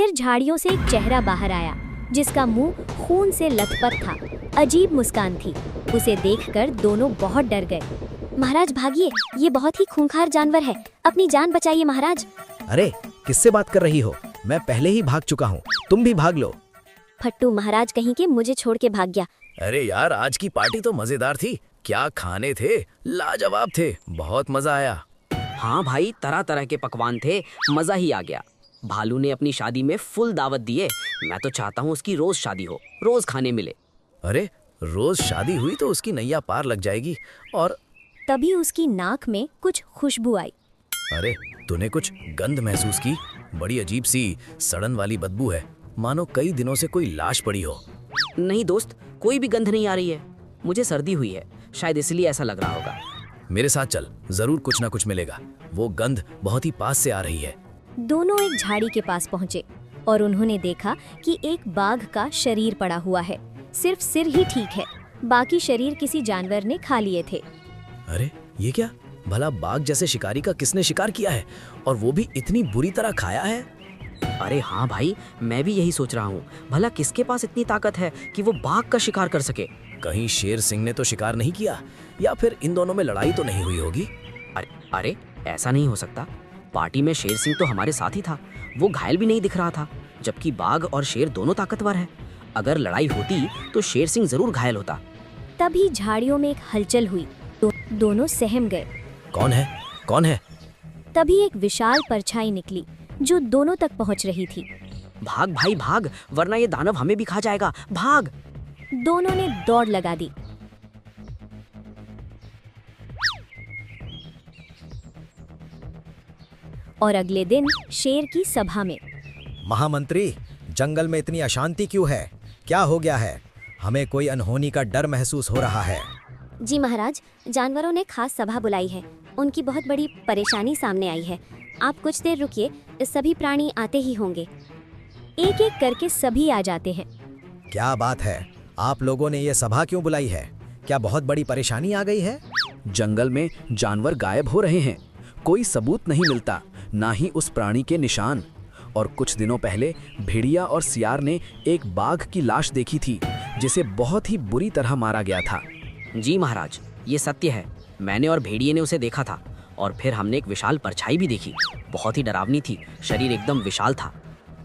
फिर झाड़ियों से एक चेहरा बाहर आया जिसका मुंह खून से लथपथ था। अजीब मुस्कान थी। उसे देखकर दोनों बहुत डर गए। महाराज भागिए, ये बहुत ही खूंखार जानवर है, अपनी जान बचाइए महाराज। अरे किससे बात कर रही हो? मैं पहले ही भाग चुका हूँ, तुम भी भाग लो। फट्टू महाराज कहीं के मुझे छोड़ के भाग गया। अरे यार, आज की पार्टी तो मजेदार थी। क्या खाने थे, लाजवाब थे, बहुत मजा आया। हाँ भाई, तरह तरह के पकवान थे, मजा ही आ गया। भालू ने अपनी शादी में फुल दावत दिए। मैं तो चाहता हूँ उसकी रोज शादी हो, रोज खाने मिले। अरे रोज शादी हुई तो उसकी नैया पार लग जाएगी। और तभी उसकी नाक में कुछ खुशबू आई। अरे तूने कुछ गंध महसूस की? बड़ी अजीब सी सड़न वाली बदबू है, मानो कई दिनों से कोई लाश पड़ी हो। नहीं दोस्त, कोई भी गंध नहीं आ रही है। मुझे सर्दी हुई है, शायद इसलिए ऐसा लग रहा होगा। मेरे साथ चल, जरूर कुछ ना कुछ मिलेगा। वो गंध बहुत ही पास से आ रही है। दोनों एक झाड़ी के पास पहुंचे और उन्होंने देखा कि एक बाघ का शरीर पड़ा हुआ है। सिर्फ सिर ही ठीक है, बाकी शरीर किसी जानवर ने खा लिए थे। अरे ये क्या? भला बाघ जैसे शिकारी का किसने शिकार किया है, और वो भी इतनी बुरी तरह खाया है? अरे हाँ भाई, मैं भी यही सोच रहा हूँ। भला किसके पास इतनी ताकत है कि वो बाघ का शिकार कर सके? कहीं शेर सिंह ने तो शिकार नहीं किया, या फिर इन दोनों में लड़ाई तो नहीं हुई होगी? अरे ऐसा नहीं हो सकता। पार्टी में शेर सिंह तो हमारे साथ ही था, वो घायल भी नहीं दिख रहा था, जबकि बाघ और शेर दोनों ताकतवर हैं। अगर लड़ाई होती तो शेर सिंह जरूर घायल होता। तभी झाड़ियों में एक हलचल हुई। दोनों सहम गए। कौन है? कौन है? तभी एक विशाल परछाई निकली जो दोनों तक पहुंच रही थी। भाग भाई भाग, वरना ये दानव हमें भी खा जाएगा, भाग। दोनों ने दौड़ लगा दी। और अगले दिन शेर की सभा में, महामंत्री, जंगल में इतनी अशांति क्यों है? क्या हो गया है? हमें कोई अनहोनी का डर महसूस हो रहा है। जी महाराज, जानवरों ने खास सभा बुलाई है। उनकी बहुत बड़ी परेशानी सामने आई है। आप कुछ देर रुकिए, सभी प्राणी आते ही होंगे। एक एक करके सभी आ जाते हैं। क्या बात है? आप लोगों ने ये सभा क्यों बुलाई है? क्या बहुत बड़ी परेशानी आ गई है? जंगल में जानवर गायब हो रहे हैं, कोई सबूत नहीं मिलता, ना ही उस प्राणी के निशान। और कुछ दिनों पहले भेड़िया और सियार ने एक बाघ की लाश देखी थी, जिसे बहुत ही बुरी तरह मारा गया था। जी महाराज, ये सत्य है। मैंने और भेड़िए ने उसे देखा था, और फिर हमने एक विशाल परछाई भी देखी। बहुत ही डरावनी थी, शरीर एकदम विशाल था।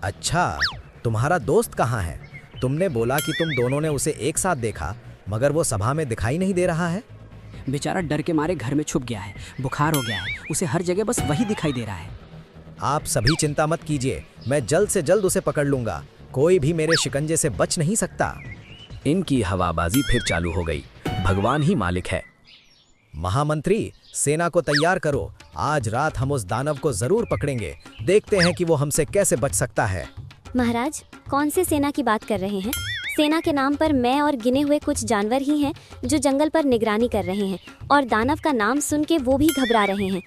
अच्छा, तुम्हारा दोस्त कहाँ है? तुमने बोला कि तुम दोनों ने उसे एक साथ देखा, मगर वो सभा में दिखाई नहीं दे रहा है। बेचारा डर के मारे घर में छुप गया है, बुखार हो गया है, उसे हर जगह बस वही दिखाई दे रहा है। आप सभी चिंता मत कीजिए, मैं जल्द से जल्द उसे पकड़ लूंगा। कोई भी मेरे शिकंजे से बच नहीं सकता। इनकी हवाबाजी फिर चालू हो गई। भगवान ही मालिक है। महामंत्री, सेना को तैयार करो। आज रात हम उस दानव को जरूर पकड़ेंगे। देखते हैं कि वो हमसे कैसे बच सकता है। महाराज, कौन से सेना की बात कर रहे हैं? सेना के नाम पर मैं और गिने हुए कुछ जानवर ही हैं जो जंगल पर निगरानी कर रहे हैं, और दानव का नाम सुन के वो भी घबरा रहे हैं।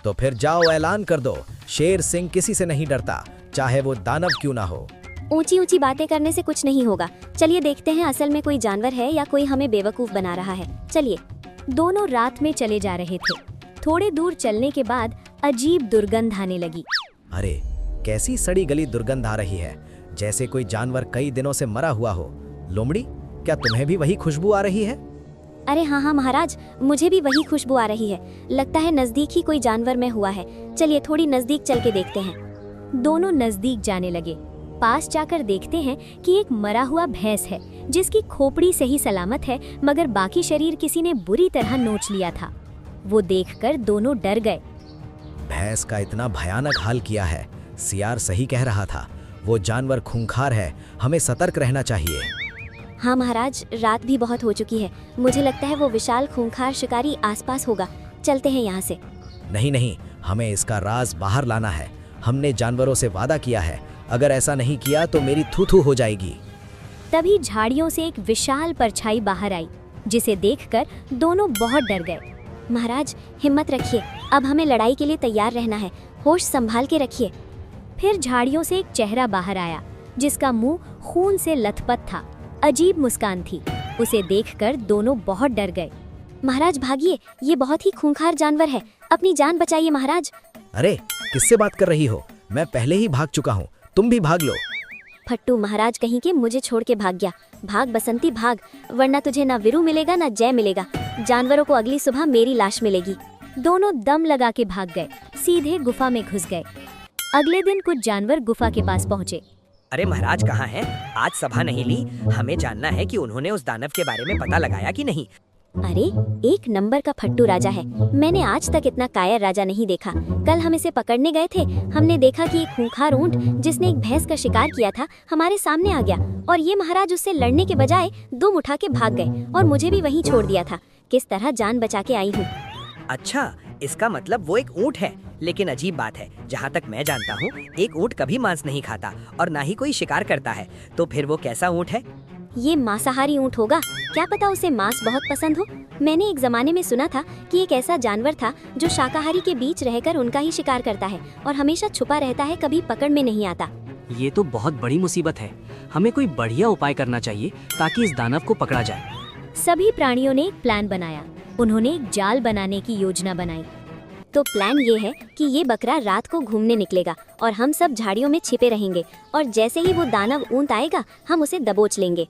तो फिर जाओ, ऐलान कर दो। शेर सिंह किसी से नहीं डरता, चाहे वो दानव क्यों ना हो। ऊंची ऊंची बातें करने से कुछ नहीं होगा। चलिए देखते हैं असल में कोई जानवर है या कोई हमें बेवकूफ बना रहा है। चलिए। दोनों रात में चले जा रहे थे। थोड़े दूर चलने के बाद अजीब दुर्गंध आने लगी। अरे कैसी सड़ी गली दुर्गंध आ रही है, जैसे कोई जानवर कई दिनों से मरा हुआ हो। लोमड़ी, क्या तुम्हें भी वही खुशबू आ रही है? अरे हाँ हाँ महाराज, मुझे भी वही खुशबू आ रही है। लगता है नजदीक ही कोई जानवर में हुआ है। चलिए थोड़ी नजदीक चल के देखते हैं। दोनों नजदीक जाने लगे। पास जाकर देखते हैं कि एक मरा हुआ भैंस है, जिसकी खोपड़ी सही सलामत है, मगर बाकी शरीर किसी ने बुरी तरह नोच लिया था। वो देखकर दोनों डर गए। भैंस का इतना भयानक हाल किया है। सियार सही कह रहा था, वो जानवर खूंखार है, हमें सतर्क रहना चाहिए। हाँ महाराज, रात भी बहुत हो चुकी है। मुझे लगता है वो विशाल खूंखार शिकारी आसपास होगा। चलते हैं यहाँ से। नहीं नहीं, हमें इसका राज बाहर लाना है। हमने जानवरों से वादा किया है, अगर ऐसा नहीं किया तो मेरी थू-थू हो जाएगी। तभी झाड़ियों से एक विशाल परछाई बाहर आई, जिसे देखकर दोनों बहुत डर गए। महाराज हिम्मत रखिए, अब हमें लड़ाई के लिए तैयार रहना है। होश संभाल के रखिए। फिर झाड़ियों से एक चेहरा बाहर आया, जिसका मुंह खून से लथपथ था। अजीब मुस्कान थी। उसे देखकर दोनों बहुत डर गए। महाराज भागिए, ये बहुत ही खूंखार जानवर है, अपनी जान बचाइए महाराज। अरे किससे बात कर रही हो? मैं पहले ही भाग चुका हूँ, तुम भी भाग लो। फट्टू महाराज कहीं के मुझे छोड़ के भाग गया। भाग बसंती भाग, वरना तुझे ना वीरू मिलेगा ना जय मिलेगा। जानवरों को अगली सुबह मेरी लाश मिलेगी। दोनों दम लगा के भाग गए, सीधे गुफा में घुस गए। अगले दिन कुछ जानवर गुफा के पास पहुँचे। अरे महाराज कहाँ हैं? आज सभा नहीं ली, हमें जानना है कि उन्होंने उस दानव के बारे में पता लगाया कि नहीं। अरे एक नंबर का फट्टू राजा है। मैंने आज तक इतना कायर राजा नहीं देखा। कल हम इसे पकड़ने गए थे, हमने देखा कि एक खूंखार ऊंट जिसने एक भैंस का शिकार किया था हमारे सामने आ गया, और ये महाराज उससे लड़ने के बजाय दुम उठा के भाग गए और मुझे भी वहीं छोड़ दिया था। किस तरह जान बचा के आई हूँ। अच्छा, इसका मतलब वो एक ऊँट है। लेकिन अजीब बात है, जहाँ तक मैं जानता हूँ एक ऊँट कभी मांस नहीं खाता और ना ही कोई शिकार करता है। तो फिर वो कैसा ऊँट है? ये मांसाहारी ऊँट होगा, क्या पता उसे मांस बहुत पसंद हो। मैंने एक जमाने में सुना था कि एक ऐसा जानवर था जो शाकाहारी के बीच रहकर उनका ही शिकार करता है और हमेशा छुपा रहता है, कभी पकड़ में नहीं आता। ये तो बहुत बड़ी मुसीबत है। हमें कोई बढ़िया उपाय करना चाहिए ताकि इस दानव को पकड़ा जाए। सभी प्राणियों ने एक प्लान बनाया। उन्होंने एक जाल बनाने की योजना बनाई। तो प्लान ये है कि ये बकरा रात को घूमने निकलेगा और हम सब झाड़ियों में छिपे रहेंगे, और जैसे ही वो दानव ऊंट आएगा हम उसे दबोच लेंगे।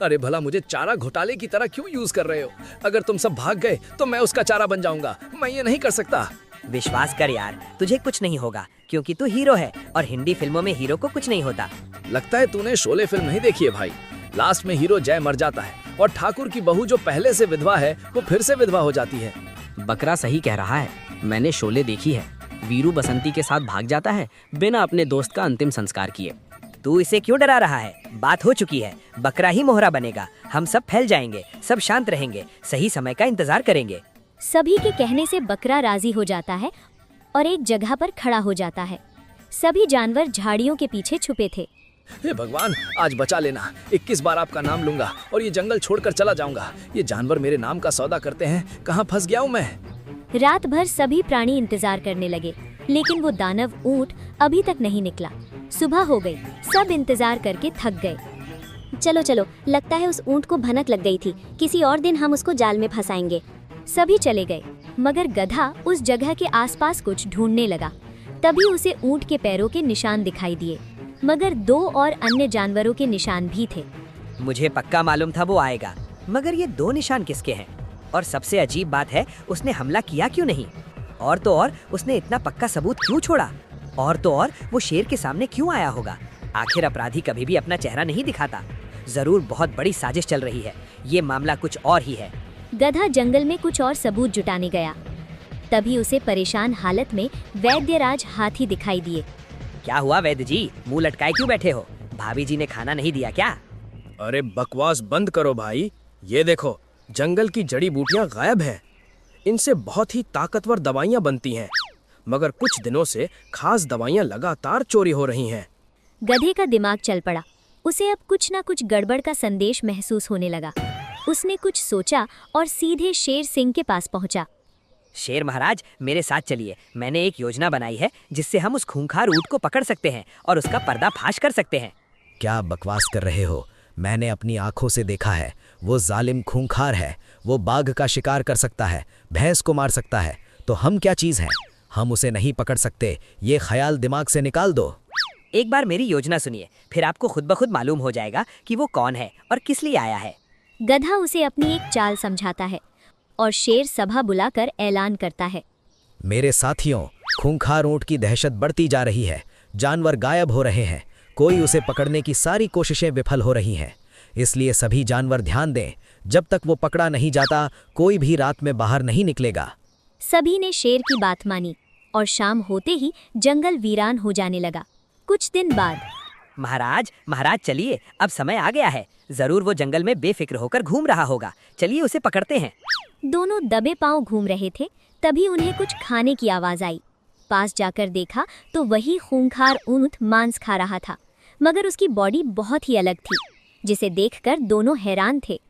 अरे भला मुझे चारा घोटाले की तरह क्यों यूज कर रहे हो? अगर तुम सब भाग गए तो मैं उसका चारा बन जाऊंगा। मैं ये नहीं कर सकता। विश्वास कर यार, तुझे कुछ नहीं होगा क्योंकि तू हीरो है और हिंदी फिल्मों में हीरो को कुछ नहीं होता। लगता है तूने शोले फिल्म नहीं देखी है भाई। लास्ट में हीरो जय मर जाता है और ठाकुर की बहू जो पहले से विधवा है वो फिर से विधवा हो जाती है। बकरा सही कह रहा है, मैंने शोले देखी है। वीरू बसंती के साथ भाग जाता है बिना अपने दोस्त का अंतिम संस्कार किए। तू इसे क्यों डरा रहा है? बात हो चुकी है, बकरा ही मोहरा बनेगा। हम सब फैल जाएंगे, सब शांत रहेंगे, सही समय का इंतजार करेंगे। सभी के कहने से बकरा राजी हो जाता है और एक जगह पर खड़ा हो जाता है। सभी जानवर झाड़ियों के पीछे छुपे थे। हे भगवान, आज बचा लेना। 21 बार आपका नाम लूंगा और ये जंगल छोड़कर चला जाऊंगा। ये जानवर मेरे नाम का सौदा करते हैं, कहाँ फंस गया हूँ मैं। रात भर सभी प्राणी इंतजार करने लगे, लेकिन वो दानव ऊंट अभी तक नहीं निकला। सुबह हो गई, सब इंतजार करके थक गए। चलो चलो, लगता है उस ऊंट को भनक लग गई थी। किसी और दिन हम उसको जाल में फंसाएंगे। सभी चले गए, मगर गधा उस जगह के आसपास कुछ ढूंढने लगा। तभी उसे ऊंट के पैरों के निशान दिखाई दिए, मगर 2 और अन्य जानवरों के निशान भी थे। मुझे पक्का मालूम था वो आएगा, मगर ये 2 निशान किसके हैं? और सबसे अजीब बात है, उसने हमला किया क्यों नहीं? और तो और उसने इतना पक्का सबूत क्यों छोड़ा? और तो और वो शेर के सामने क्यों आया होगा? आखिर अपराधी कभी भी अपना चेहरा नहीं दिखाता। जरूर बहुत बड़ी साजिश चल रही है। ये मामला कुछ और ही है। गधा जंगल में कुछ और सबूत जुटाने गया। तभी उसे परेशान हालत में वैद्यराज हाथी दिखाई दिए। क्या हुआ वैद्य जी, मुंह लटकाए क्यों बैठे हो? भाभी जी ने खाना नहीं दिया क्या? अरे बकवास बंद करो भाई। ये देखो, जंगल की जड़ी बूटियां गायब हैं। इनसे बहुत ही ताकतवर दवाइयां बनती हैं, मगर कुछ दिनों से खास दवाइयां लगातार चोरी हो रही हैं। गधे का दिमाग चल पड़ा। उसे अब कुछ ना कुछ गड़बड़ का संदेश महसूस होने लगा। उसने कुछ सोचा और सीधे शेर सिंह के पास पहुंचा। शेर महाराज, मेरे साथ चलिए। मैंने एक योजना बनाई है जिससे हम उस खूंखार ऊंट को पकड़ सकते हैं और उसका पर्दाफाश कर सकते हैं। क्या बकवास कर रहे हो? मैंने अपनी आंखों से देखा है। वो जालिम खूंखार है। वो बाघ का शिकार कर सकता है, भैंस को मार सकता है। तो हम क्या चीज हैं? हम उसे नहीं पकड़ सकते। ये ख्याल दिमाग से निकाल दो। एक बार मेरी योजना सुनिए, फिर आपको खुद ब खुद मालूम हो जाएगा कि वो कौन है और किस लिए आया है। गधा उसे अपनी एक चाल समझाता है और शेर सभा बुलाकर ऐलान करता है। मेरे साथियों, खूंखार ऊंट की दहशत बढ़ती जा रही है। जानवर गायब हो रहे हैं। कोई उसे पकड़ने की सारी कोशिशें विफल हो रही हैं। इसलिए सभी जानवर ध्यान दें। जब तक वो पकड़ा नहीं जाता, कोई भी रात में बाहर नहीं निकलेगा। सभी ने शेर की बात मानी और शाम होते ही जंगल वीरान हो जाने लगा। कुछ दिन बाद, महाराज चलिए, अब समय आ गया है। जरूर वो जंगल में बेफिक्र होकर घूम रहा होगा। चलिए उसे पकड़ते हैं। दोनों दबे पांव घूम रहे थे। तभी उन्हें कुछ खाने की आवाज आई। पास जाकर देखा तो वही खूंखार ऊंट मांस खा रहा था, मगर उसकी बॉडी बहुत ही अलग थी, जिसे देखकर दोनों हैरान थे।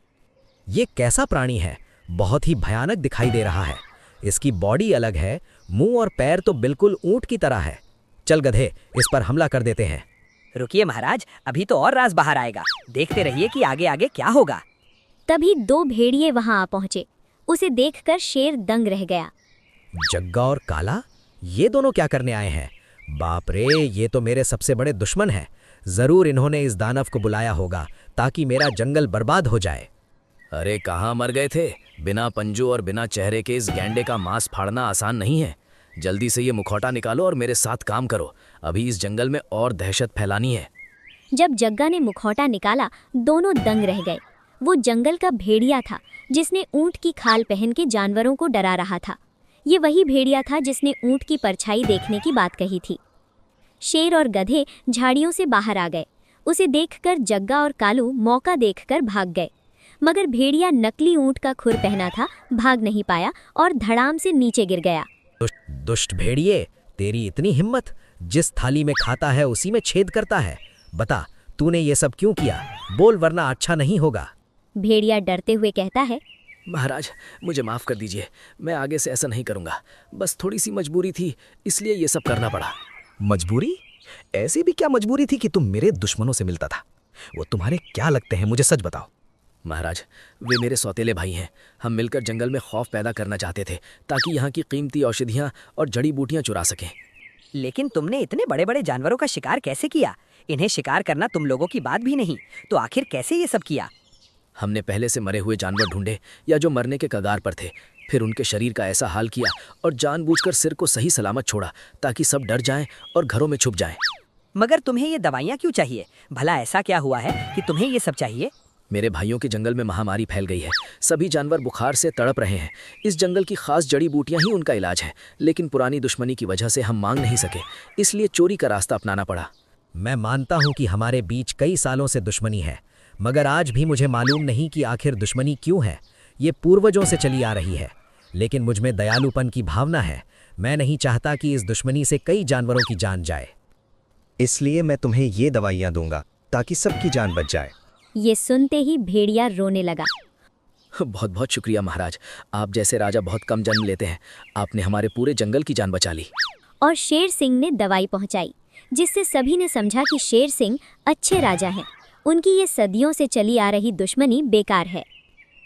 ये कैसा प्राणी है? बहुत ही भयानक दिखाई दे रहा है। इसकी बॉडी अलग है, मुंह और पैर तो बिल्कुल ऊंट की तरह है। चल गधे, इस पर हमला कर देते हैं। रुकिए महाराज, अभी तो और राज बाहर आएगा। देखते रहिए कि आगे आगे क्या होगा। तभी 2 भेड़िए वहां आ पहुंचे। उसे देखकर शेर दंग रह गया। जग्गा और काला, ये दोनों क्या करने आए हैं? बाप रे, ये तो मेरे सबसे बड़े दुश्मन हैं। जरूर इन्होंने इस दानव को बुलाया होगा ताकि मेरा जंगल बर्बाद हो जाए। अरे कहाँ मर गए थे? बिना पंजों और बिना चेहरे के इस गैंडे का मांस फाड़ना आसान नहीं है। जल्दी से ये मुखौटा निकालो और मेरे साथ काम करो। अभी इस जंगल में और दहशत फैलानी है। जब जग्गा ने मुखौटा निकाला, दोनों दंग रह गए। वो जंगल का भेड़िया था जिसने ऊंट की खाल पहन के जानवरों को डरा रहा था। ये वही भेड़िया था जिसने ऊंट की परछाई देखने की बात कही थी। शेर और गधे झाड़ियों से बाहर आ गए। उसे देखकर जग्गा और कालू मौका देखकर भाग गए, मगर भेड़िया नकली ऊंट का खुर पहना था, भाग नहीं पाया और धड़ाम से नीचे गिर गया। दुष्ट भेड़िए, तेरी इतनी हिम्मत! जिस थाली में खाता है उसी में छेद करता है। बता, तूने ये सब क्यों किया? बोल, वरना अच्छा नहीं होगा। भेड़िया डरते हुए कहता है, महाराज, मुझे माफ़ कर दीजिए। मैं आगे से ऐसा नहीं करूँगा। बस थोड़ी सी मजबूरी थी, इसलिए ये सब करना पड़ा। मजबूरी? ऐसी भी क्या मजबूरी थी कि तुम मेरे दुश्मनों से मिलता था? वो तुम्हारे क्या लगते हैं, मुझे सच बताओ। महाराज, वे मेरे सौतेले भाई हैं। हम मिलकर जंगल में खौफ पैदा करना चाहते थे ताकि यहाँ की कीमती औषधियाँ और जड़ी बूटियाँ चुरा सकें। लेकिन तुमने इतने बड़े बड़े जानवरों का शिकार कैसे किया? इन्हें शिकार करना तुम लोगों की बात भी नहीं, तो आखिर कैसे ये सब किया? हमने पहले से मरे हुए जानवर ढूंढे या जो मरने के कगार पर थे, फिर उनके शरीर का ऐसा हाल किया और जानबूझकर सिर को सही सलामत छोड़ा ताकि सब डर जाएं और घरों में छुप जाएं। मगर तुम्हें ये दवाइयाँ क्यों चाहिए? भला ऐसा क्या हुआ है कि तुम्हें ये सब चाहिए? मेरे भाइयों के जंगल में महामारी फैल गई है। सभी जानवर बुखार से तड़प रहे हैं। इस जंगल की खास जड़ी बूटियां ही उनका इलाज है, लेकिन पुरानी दुश्मनी की वजह से हम मांग नहीं सके, इसलिए चोरी का रास्ता अपनाना पड़ा। मैं मानता हूं कि हमारे बीच कई सालों से दुश्मनी है, मगर आज भी मुझे मालूम नहीं कि आखिर दुश्मनी क्यों है। ये पूर्वजों से चली आ रही है, लेकिन मुझमें दयालुपन की भावना है। मैं नहीं चाहता कि इस दुश्मनी से कई जानवरों की जान जाए, इसलिए मैं तुम्हें ये दवाइयाँ दूंगा ताकि सबकी जान बच जाए। ये सुनते ही भेड़िया रोने लगा। बहुत बहुत शुक्रिया महाराज, आप जैसे राजा बहुत कम जन्म लेते हैं। आपने हमारे पूरे जंगल की जान बचा ली। और शेर सिंह ने दवाई पहुंचाई, जिससे सभी ने समझा कि शेर सिंह अच्छे राजा हैं। उनकी ये सदियों से चली आ रही दुश्मनी बेकार है।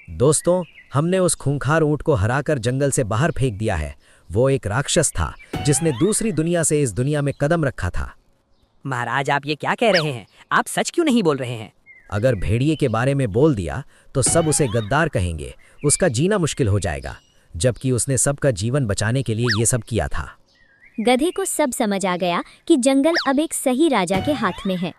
दोस्तों, हमने उस खूंखार ऊंट को हराकर जंगल से बाहर फेंक दिया है। वो एक राक्षस था जिसने दूसरी दुनिया से इस दुनिया में कदम रखा था। महाराज, आप ये क्या कह रहे हैं? आप सच क्यों नहीं बोल रहे हैं? अगर भेड़िए के बारे में बोल दिया तो सब उसे गद्दार कहेंगे, उसका जीना मुश्किल हो जाएगा, जबकि उसने सबका जीवन बचाने के लिए ये सब किया था। गधे को सब समझ आ गया कि जंगल अब एक सही राजा के हाथ में है।